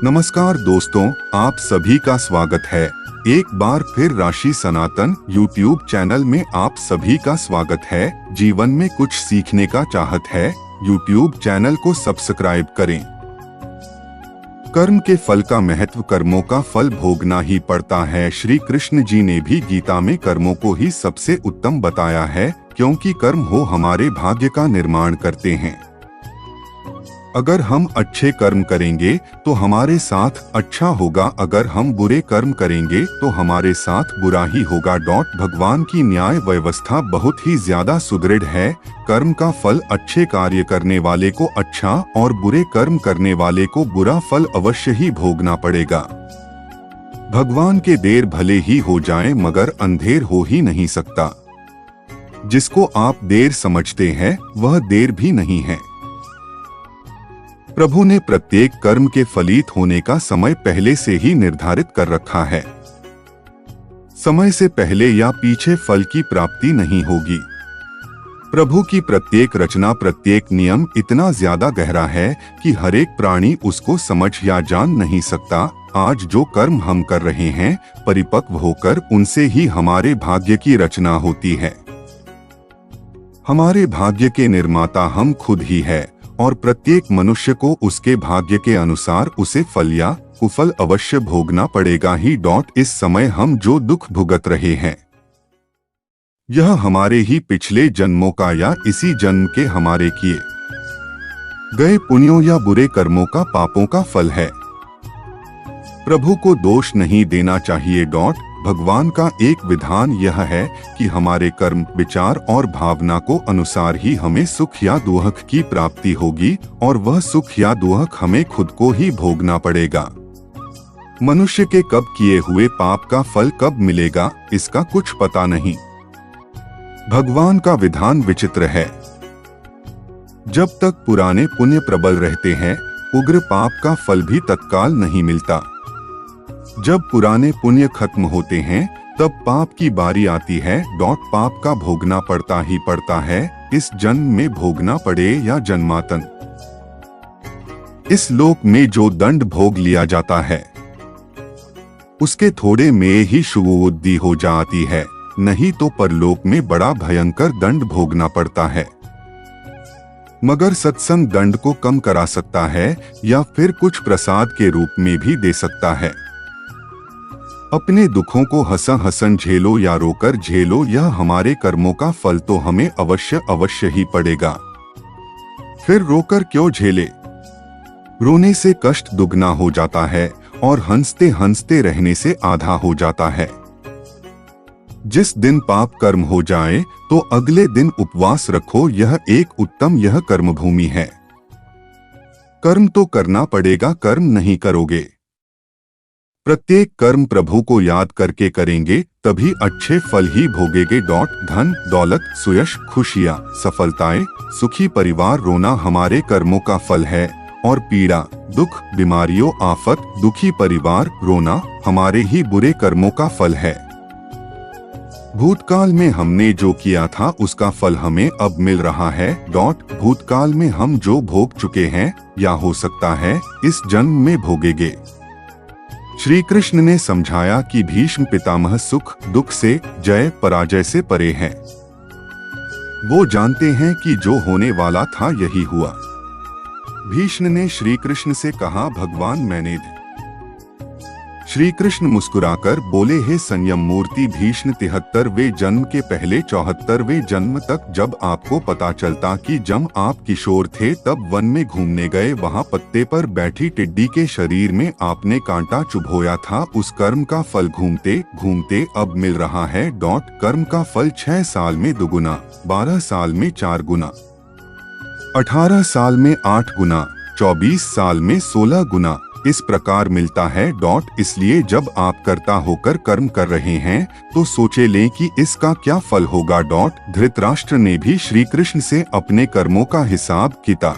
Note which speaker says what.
Speaker 1: नमस्कार दोस्तों, आप सभी का स्वागत है। एक बार फिर राशि सनातन यूट्यूब चैनल में आप सभी का स्वागत है। जीवन में कुछ सीखने का चाहत है, यूट्यूब चैनल को सब्सक्राइब करें। कर्म के फल का महत्व, कर्मों का फल भोगना ही पड़ता है। श्री कृष्ण जी ने भी गीता में कर्मों को ही सबसे उत्तम बताया है, क्योंकि कर्म हो हमारे भाग्य का निर्माण करते हैं। अगर हम अच्छे कर्म करेंगे तो हमारे साथ अच्छा होगा, अगर हम बुरे कर्म करेंगे तो हमारे साथ बुरा ही होगा। भगवान की न्याय व्यवस्था बहुत ही ज्यादा सुदृढ़ है। कर्म का फल अच्छे कार्य करने वाले को अच्छा और बुरे कर्म करने वाले को बुरा फल अवश्य ही भोगना पड़ेगा। भगवान के देर भले ही हो जाए मगर अंधेर हो ही नहीं सकता। जिसको आप देर समझते हैं वह देर भी नहीं है। प्रभु ने प्रत्येक कर्म के फलित होने का समय पहले से ही निर्धारित कर रखा है। समय से पहले या पीछे फल की प्राप्ति नहीं होगी। प्रभु की प्रत्येक रचना, प्रत्येक नियम इतना ज्यादा गहरा है कि हर एक प्राणी उसको समझ या जान नहीं सकता। आज जो कर्म हम कर रहे हैं, परिपक्व होकर उनसे ही हमारे भाग्य की रचना होती है। हमारे भाग्य के निर्माता हम खुद ही है और प्रत्येक मनुष्य को उसके भाग्य के अनुसार उसे फल या कुफल अवश्य भोगना पड़ेगा ही। इस समय हम जो दुख भुगत रहे हैं, यह हमारे ही पिछले जन्मों का या इसी जन्म के हमारे किए गए पुण्यों या बुरे कर्मों का, पापों का फल है। प्रभु को दोष नहीं देना चाहिए। भगवान का एक विधान यह है कि हमारे कर्म, विचार और भावना को अनुसार ही हमें सुख या दुख की प्राप्ति होगी और वह सुख या दुख हमें खुद को ही भोगना पड़ेगा। मनुष्य के कब किए हुए पाप का फल कब मिलेगा, इसका कुछ पता नहीं। भगवान का विधान विचित्र है। जब तक पुराने पुण्य प्रबल रहते हैं, उग्र पाप का फल भी तत्काल नहीं मिलता। जब पुराने पुण्य खत्म होते हैं तब पाप की बारी आती है। पाप का भोगना पड़ता ही पड़ता है, इस जन्म में भोगना पड़े या जन्मांतर। इस लोक में जो दंड भोग लिया जाता है उसके थोड़े में ही शुभबुद्धि हो जाती है, नहीं तो परलोक में बड़ा भयंकर दंड भोगना पड़ता है। मगर सत्संग दंड को कम करा सकता है या फिर कुछ प्रसाद के रूप में भी दे सकता है। अपने दुखों को हंसन झेलो या रोकर झेलो, यह हमारे कर्मों का फल तो हमें अवश्य ही पड़ेगा। फिर रोकर क्यों झेले? रोने से कष्ट दुगना हो जाता है और हंसते हंसते रहने से आधा हो जाता है। जिस दिन पाप कर्म हो जाए तो अगले दिन उपवास रखो, यह एक उत्तम यह कर्म भूमि है। कर्म तो करना पड़ेगा, कर्म नहीं करोगे। प्रत्येक कर्म प्रभु को याद करके करेंगे तभी अच्छे फल ही भोगेंगे। धन, दौलत, सुयश, खुशियाँ, सफलताएं, सुखी परिवार, रोना हमारे कर्मों का फल है और पीड़ा, दुख, बीमारियों, आफत, दुखी परिवार, रोना हमारे ही बुरे कर्मों का फल है। भूतकाल में हमने जो किया था उसका फल हमें अब मिल रहा है। भूतकाल में हम जो भोग चुके हैं या हो सकता है इस जन्म में भोगेंगे। श्री कृष्ण ने समझाया कि भीष्म पितामह सुख दुख से, जय पराजय से परे हैं। वो जानते हैं कि जो होने वाला था यही हुआ। भीष्म ने श्री कृष्ण से कहा, भगवान मैंने श्री कृष्ण मुस्कुराकर बोले, हे संयम मूर्ति भीष्म, 73वें जन्म के पहले 74वें जन्म तक जब आपको पता चलता कि जब आप किशोर थे तब वन में घूमने गए, वहाँ पत्ते पर बैठी टिड्डी के शरीर में आपने कांटा चुभोया था, उस कर्म का फल घूमते घूमते अब मिल रहा है। कर्म का फल 6 साल में 2 गुना, 12 साल में 4 गुना, 18 साल में 8 गुना, 24 साल में 16 गुना इस प्रकार मिलता है। इसलिए जब आप कर्ता होकर कर्म कर रहे हैं तो सोचे लें कि इसका क्या फल होगा। धृतराष्ट्र ने भी श्री कृष्ण से अपने कर्मों का हिसाब किया।